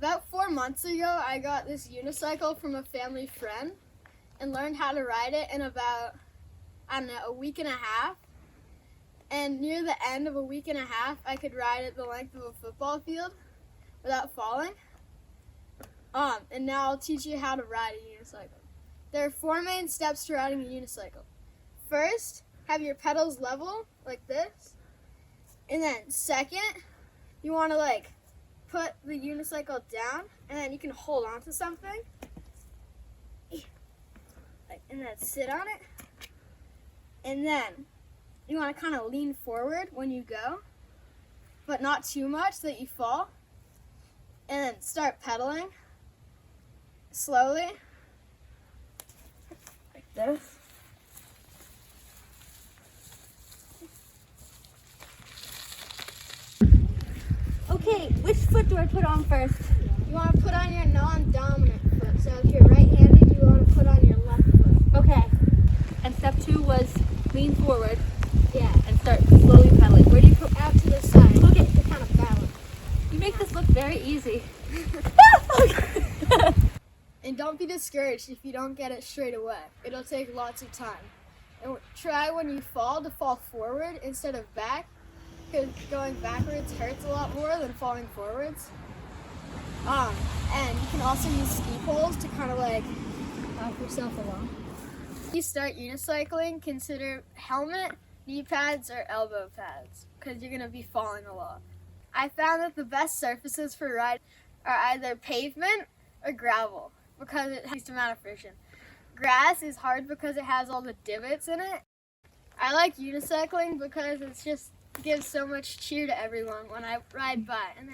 About 4 months ago, I got this unicycle from a family friend and learned how to ride it in about, I don't know, a week and a half. And near the end of a week and a half, I could ride it the length of a football field without falling. And now I'll teach you how to ride a unicycle. There are 4 main steps to riding a unicycle. First, have your pedals level like this. And then second, you want to put the unicycle down, and then you can hold on to something. And then sit on it. And then you want to kind of lean forward when you go, but not too much so that you fall. And then start pedaling slowly, like this. Okay, which foot do I put on first? You want to put on your non-dominant foot. So if you're right-handed, you want to put on your left foot. Okay. And step 2 was lean forward. Yeah. And start slowly pedaling. Where do you put? Out to the side. Okay. To kind of balance. You make this look very easy. And don't be discouraged if you don't get it straight away. It'll take lots of time. And try when you fall to fall forward instead of back, because going backwards hurts a lot more than falling forwards. And you can also use ski poles to kind of help yourself along. If you start unicycling, consider helmet, knee pads, or elbow pads, because you're going to be falling a lot. I found that the best surfaces for riding are either pavement or gravel, because it has the least amount of friction. Grass is hard because it has all the divots in it. I like unicycling because it just gives so much cheer to everyone when I ride by. And